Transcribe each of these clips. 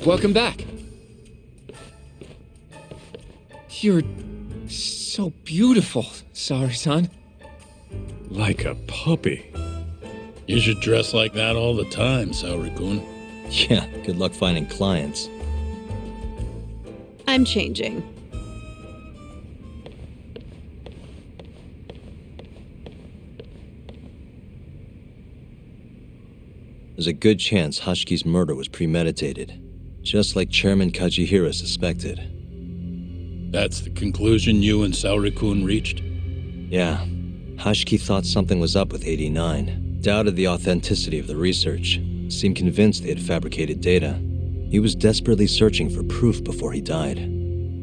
Welcome back. You're so beautiful, Saori-san. Like a puppy. You should dress like that all the time, Saori-kun. Yeah, good luck finding clients. I'm changing. There's a good chance Hashki's murder was premeditated, just like Chairman Kajihira suspected. That's the conclusion you and Saori-kun reached? Yeah, Hashki thought something was up with 89, doubted the authenticity of the research, seemed convinced they had fabricated data. He was desperately searching for proof before he died.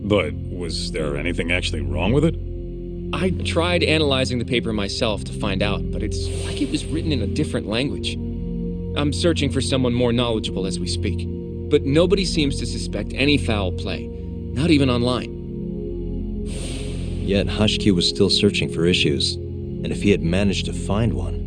But was there anything actually wrong with it? I tried analyzing the paper myself to find out, but it's like it was written in a different language. I'm searching for someone more knowledgeable as we speak, but nobody seems to suspect any foul play, not even online. Yet Hashki was still searching for issues, and if he had managed to find one...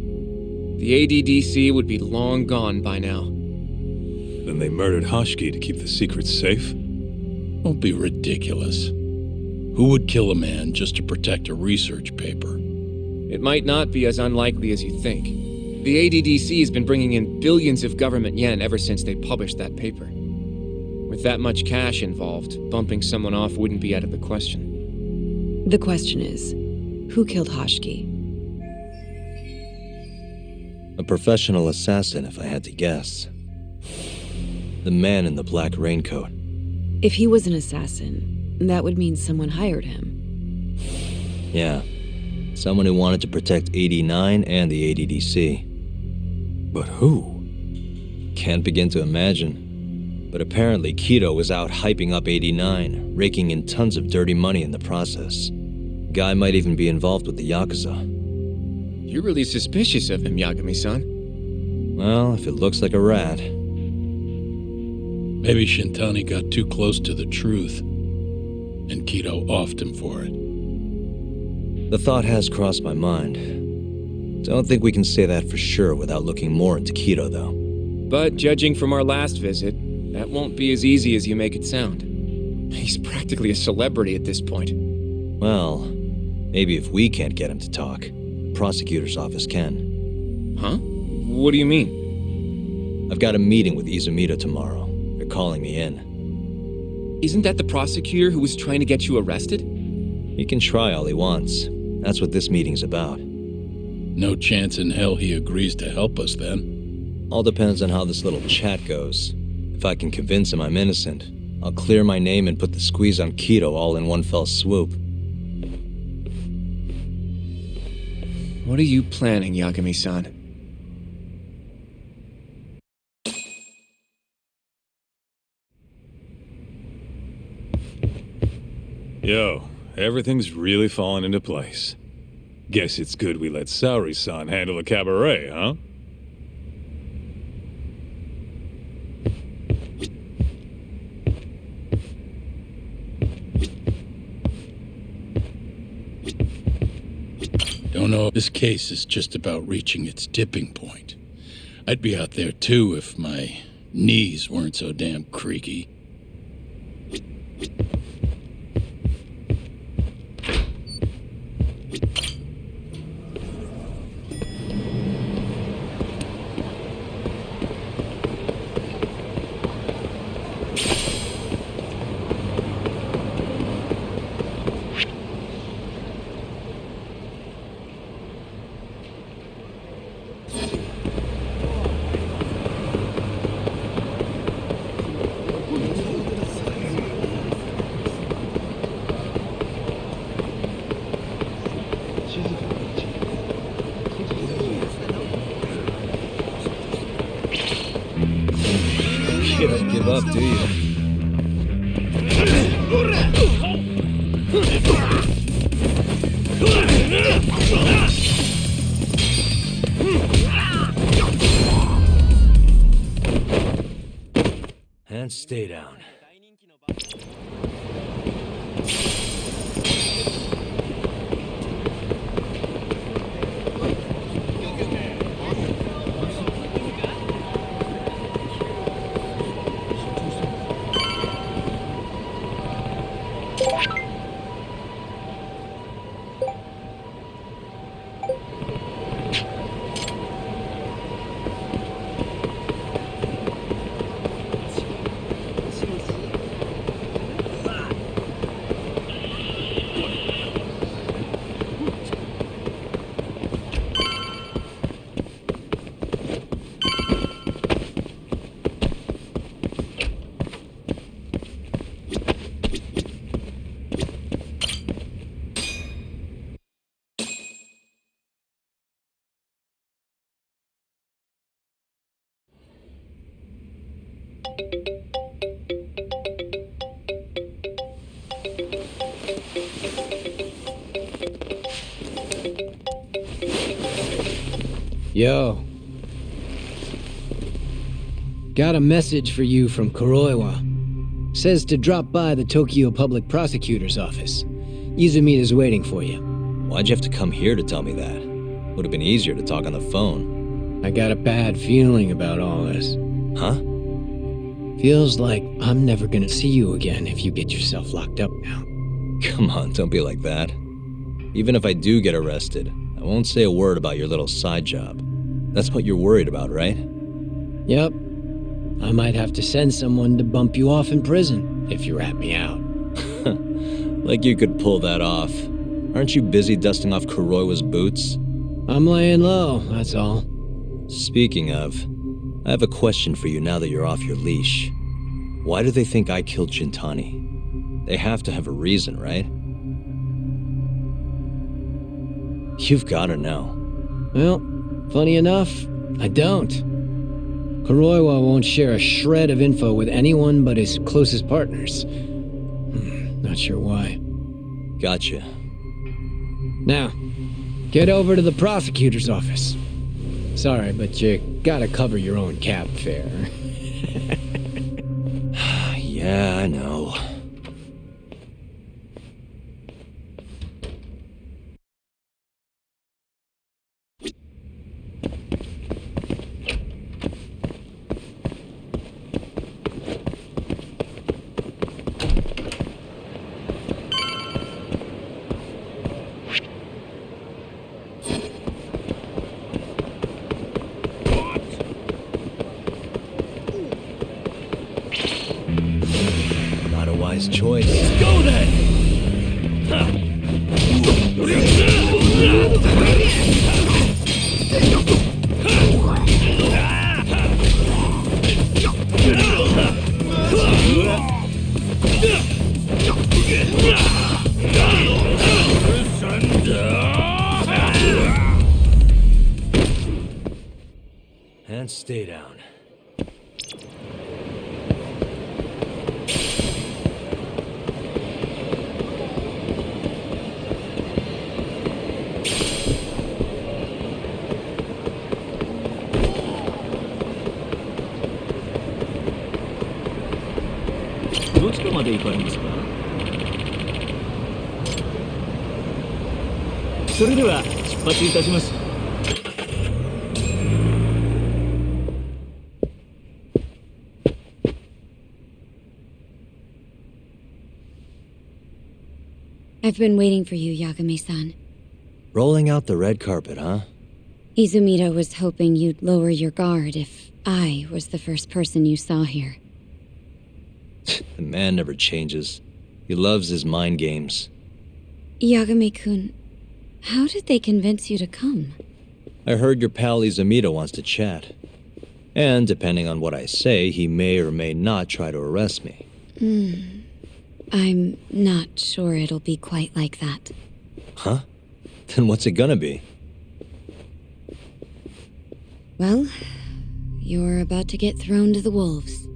The ADDC would be long gone by now. Then they murdered Hashki to keep the secret safe? Don't be ridiculous. Who would kill a man just to protect a research paper? It might not be as unlikely as you think. The ADDC has been bringing in billions of government yen ever since they published that paper. With that much cash involved, bumping someone off wouldn't be out of the question. The question is, who killed Hashki? A professional assassin, if I had to guess. The man in the black raincoat. If he was an assassin, that would mean someone hired him. Yeah, someone who wanted to protect 89 and the ADDC. But who? Can't begin to imagine. But apparently Kido was out hyping up 89, raking in tons of dirty money in the process. Guy might even be involved with the Yakuza. You're really suspicious of him, Yagami-san. Well, if it looks like a rat. Maybe Shintani got too close to the truth, and Kido offed him for it. The thought has crossed my mind. Don't think we can say that for sure without looking more into Kido, though. But judging from our last visit, that won't be as easy as you make it sound. He's practically a celebrity at this point. Well, maybe if we can't get him to talk, the prosecutor's office can. Huh? What do you mean? I've got a meeting with Izumida tomorrow. They're calling me in. Isn't that the prosecutor who was trying to get you arrested? He can try all he wants. That's what this meeting's about. No chance in hell he agrees to help us then. All depends on how this little chat goes. If I can convince him I'm innocent, I'll clear my name and put the squeeze on Kido all in one fell swoop. What are you planning, Yagami-san? Yo, everything's really falling into place. Guess it's good we let Saori-san handle the cabaret, huh? Don't know if this case is just about reaching its tipping point. I'd be out there too if my knees weren't so damn creaky. You don't give up, do you? And stay down. Yo. Got a message for you from Kuroiwa. Says to drop by the Tokyo Public Prosecutor's office. Izumida's waiting for you. Why'd you have to come here to tell me that? Would have been easier to talk on the phone. I got a bad feeling about all this. Huh? Feels like I'm never gonna see you again if you get yourself locked up now. Come on, don't be like that. Even if I do get arrested, I won't say a word about your little side job. That's what you're worried about, right? Yep. I might have to send someone to bump you off in prison if you rat me out. Like you could pull that off. Aren't you busy dusting off Kuroiwa's boots? I'm laying low, that's all. Speaking of, I have a question for you now that you're off your leash. Why do they think I killed Shintani? They have to have a reason, right? You've gotta know. Well, funny enough, I don't. Kuroiwa won't share a shred of info with anyone but his closest partners. Not sure why. Gotcha. Now, get over to the prosecutor's office. Sorry, but you gotta cover your own cab fare. Yeah, I know. Not a wise choice. Go then! And stay down. I've been waiting for you, Yagami-san. Rolling out the red carpet, huh? Izumida was hoping you'd lower your guard if I was the first person you saw here. The man never changes. He loves his mind games. Yagami-kun, how did they convince you to come? I heard your pal Izumida wants to chat. And depending on what I say, he may or may not try to arrest me. I'm not sure it'll be quite like that. Huh? Then what's it gonna be? Well, you're about to get thrown to the wolves.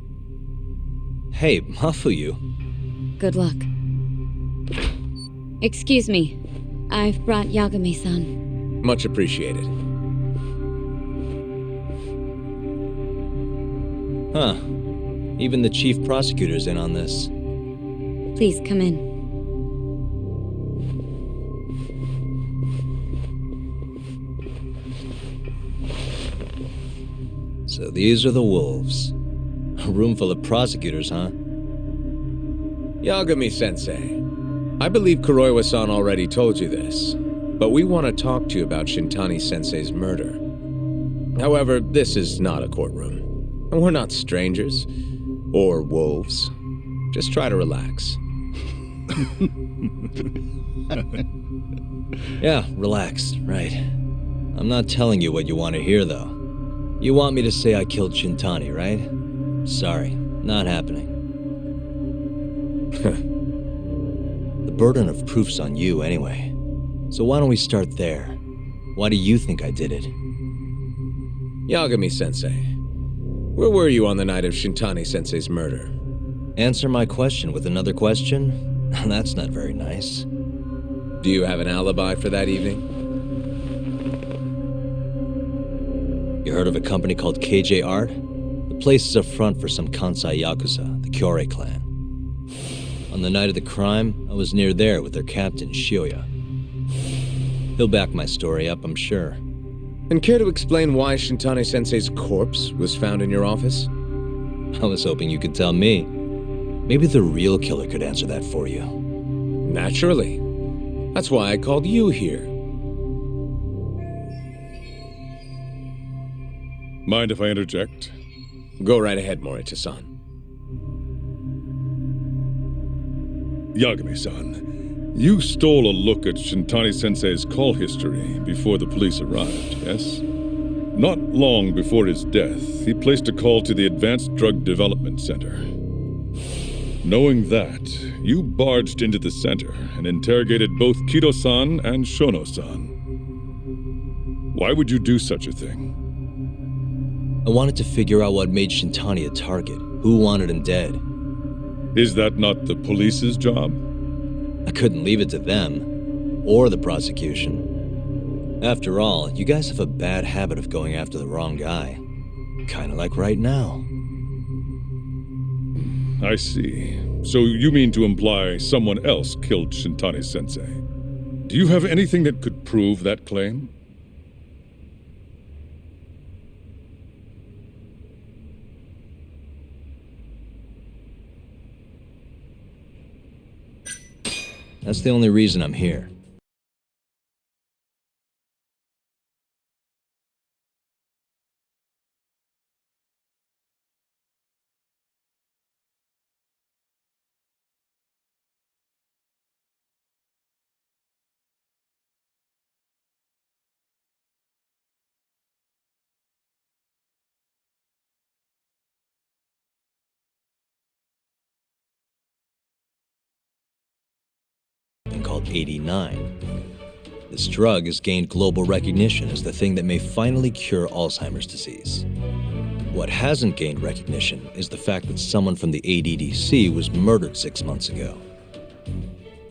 Hey, Mafuyu. Good luck. Excuse me. I've brought Yagami-san. Much appreciated. Huh. Even the chief prosecutor's in on this. Please come in. So these are the wolves. A room full of prosecutors, huh? Yagami-sensei, I believe Kuroiwa-san already told you this, but we want to talk to you about Shintani-sensei's murder. However, this is not a courtroom, and we're not strangers, or wolves. Just try to relax. Yeah, relax, right. I'm not telling you what you want to hear, though. You want me to say I killed Shintani, right? Sorry, not happening. The burden of proof's on you, anyway. So why don't we start there? Why do you think I did it? Yagami-sensei, where were you on the night of Shintani-sensei's murder? Answer my question with another question? That's not very nice. Do you have an alibi for that evening? You heard of a company called KJ Art? The place is a front for some Kansai Yakuza, the Kyorei clan. On the night of the crime, I was near there with their captain, Shioya. He'll back my story up, I'm sure. And care to explain why Shintani-sensei's corpse was found in your office? I was hoping you could tell me. Maybe the real killer could answer that for you. Naturally. That's why I called you here. Mind if I interject? Go right ahead, Morita-san. Yagami-san, you stole a look at Shintani-sensei's call history before the police arrived, yes? Not long before his death, he placed a call to the Advanced Drug Development Center. Knowing that, you barged into the center and interrogated both Kido-san and Shono-san. Why would you do such a thing? I wanted to figure out what made Shintani a target, who wanted him dead. Is that not the police's job? I couldn't leave it to them, or the prosecution. After all, you guys have a bad habit of going after the wrong guy. Kinda like right now. I see. So you mean to imply someone else killed Shintani-sensei? Do you have anything that could prove that claim? That's the only reason I'm here. Called 89. This drug has gained global recognition as the thing that may finally cure Alzheimer's disease. What hasn't gained recognition is the fact that someone from the ADDC was murdered 6 months ago.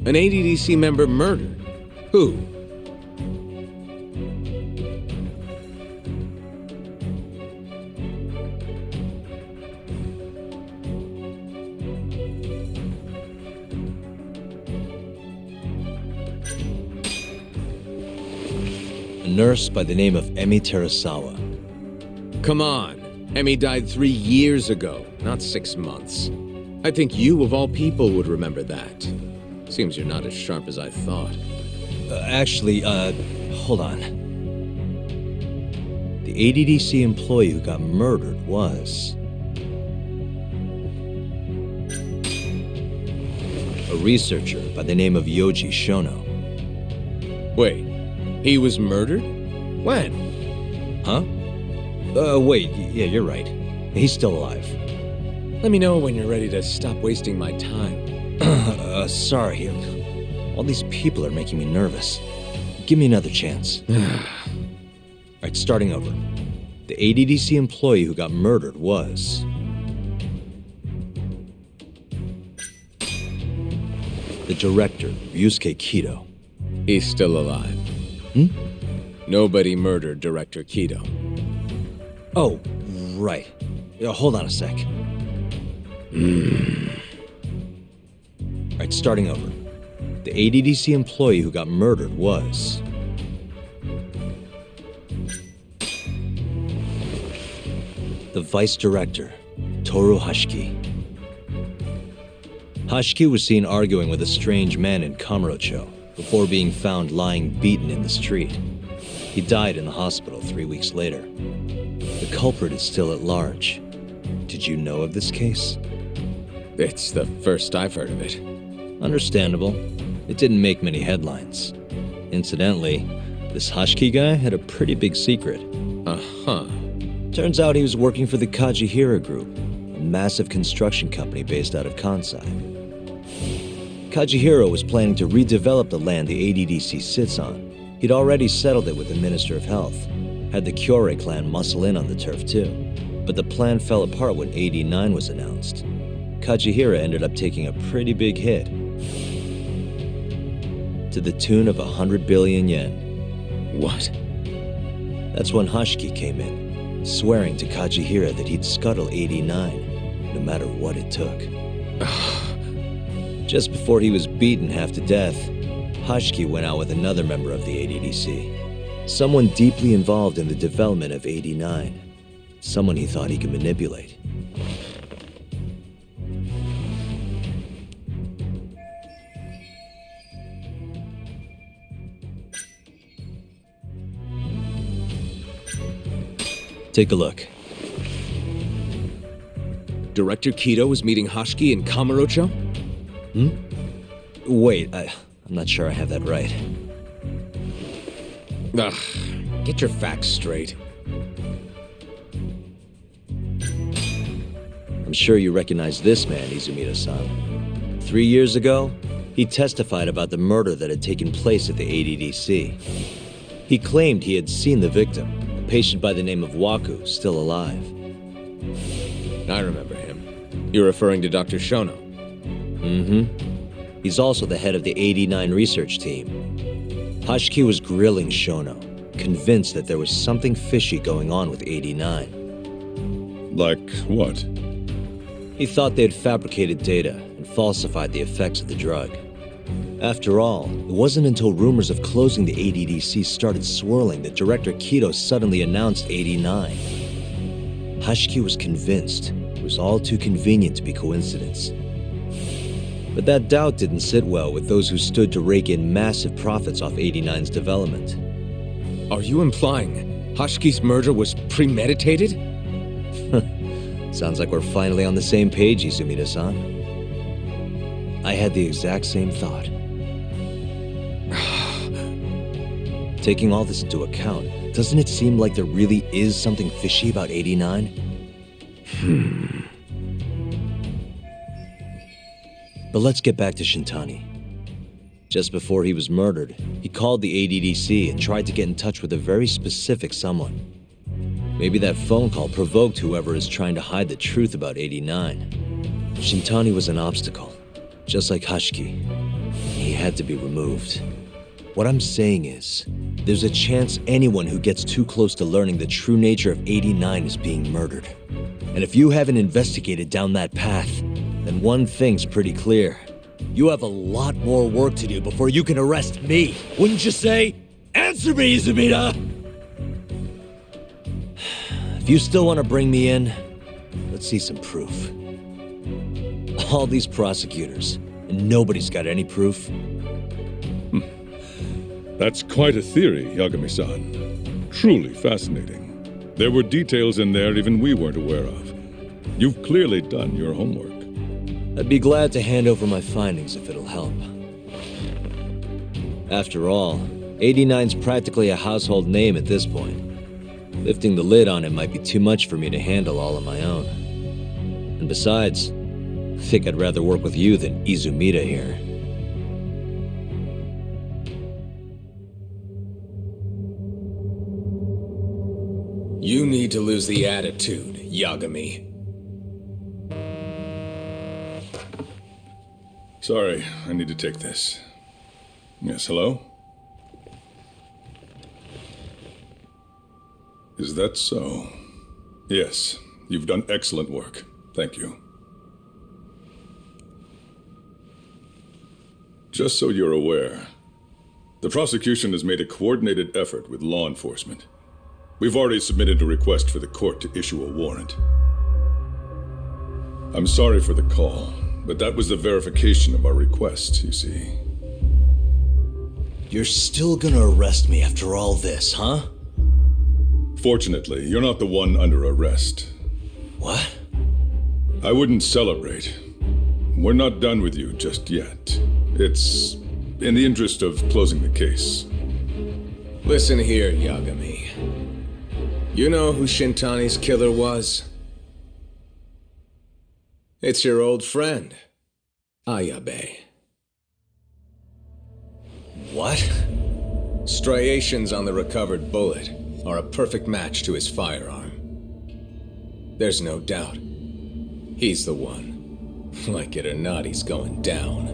An ADDC member murdered? Who? A nurse by the name of Emi Terasawa. Come on. Emmy died 3 years ago, not 6 months. I think you, of all people, would remember that. Seems you're not as sharp as I thought. Hold on. The ADDC employee who got murdered was... a researcher by the name of Yoji Shono. Wait, he was murdered? When? Huh? Wait, yeah, you're right. He's still alive. Let me know when you're ready to stop wasting my time. Sorry. All these people are making me nervous. Give me another chance. Alright, starting over. The ADDC employee who got murdered was... the director, Ryusuke Kido. He's still alive. Nobody murdered Director Kido. Oh, right. Hold on a sec. Alright, starting over. The ADDC employee who got murdered was... the vice director, Toru Hashiki. Hashiki was seen arguing with a strange man in Kamurocho before being found lying beaten in the street. He died in the hospital 3 weeks later. The culprit is still at large. Did you know of this case? It's the first I've heard of it. Understandable. It didn't make many headlines. Incidentally, this Hashiki guy had a pretty big secret. Uh-huh. Turns out he was working for the Kajihira Group, a massive construction company based out of Kansai. Kajihira was planning to redevelop the land the ADDC sits on. He'd already settled it with the Minister of Health, had the Kyorei clan muscle in on the turf too. But the plan fell apart when 89 was announced. Kajihira ended up taking a pretty big hit, to the tune of 100 billion yen. What? That's when Hashiki came in. swearing to Kajihira that he'd scuttle 89, no matter what it took. Just before he was beaten half to death, Hashki went out with another member of the ADDC. Someone deeply involved in the development of 89. Someone he thought he could manipulate. Take a look. Director Kido is meeting Hashki in Kamurocho? Wait, I'm not sure I have that right. Ugh, get your facts straight. I'm sure you recognize this man, Izumida-san. 3 years ago, he testified about the murder that had taken place at the ADDC. He claimed he had seen the victim, a patient by the name of Waku, still alive. I remember him. You're referring to Dr. Shono? Mm-hmm. He's also the head of the 89 research team. Hashki was grilling Shono, convinced that there was something fishy going on with 89. Like what? He thought they had fabricated data and falsified the effects of the drug. After all, it wasn't until rumors of closing the ADDC started swirling that Director Kido suddenly announced 89. Hashki was convinced it was all too convenient to be coincidence. But that doubt didn't sit well with those who stood to rake in massive profits off 89's development. Are you implying Hashki's murder was premeditated? Sounds like we're finally on the same page, Izumida-san. I had the exact same thought. Taking all this into account, doesn't it seem like there really is something fishy about 89? But let's get back to Shintani. Just before he was murdered, he called the ADDC and tried to get in touch with a very specific someone. Maybe that phone call provoked whoever is trying to hide the truth about 89. Shintani was an obstacle, just like Hashki. He had to be removed. What I'm saying is, there's a chance anyone who gets too close to learning the true nature of 89 is being murdered. And if you haven't investigated down that path, then one thing's pretty clear. You have a lot more work to do before you can arrest me. Wouldn't you say? Answer me, Izumida! If you still want to bring me in, let's see some proof. All these prosecutors, and nobody's got any proof. That's quite a theory, Yagami-san. Truly fascinating. There were details in there even we weren't aware of. You've clearly done your homework. I'd be glad to hand over my findings if it'll help. After all, 89's practically a household name at this point. Lifting the lid on it might be too much for me to handle all on my own. And besides, I think I'd rather work with you than Izumida here. You need to lose the attitude, Yagami. Sorry, I need to take this. Yes, hello? Is that so? Yes, you've done excellent work. Thank you. Just so you're aware, the prosecution has made a coordinated effort with law enforcement. We've already submitted a request for the court to issue a warrant. I'm sorry for the call, but that was the verification of our request, you see. You're still gonna arrest me after all this, huh? Fortunately, you're not the one under arrest. What? I wouldn't celebrate. We're not done with you just yet. It's in the interest of closing the case. Listen here, Yagami. You know who Shintani's killer was? It's your old friend, Ayabe. What? Striations on the recovered bullet are a perfect match to his firearm. There's no doubt. He's the one. Like it or not, he's going down.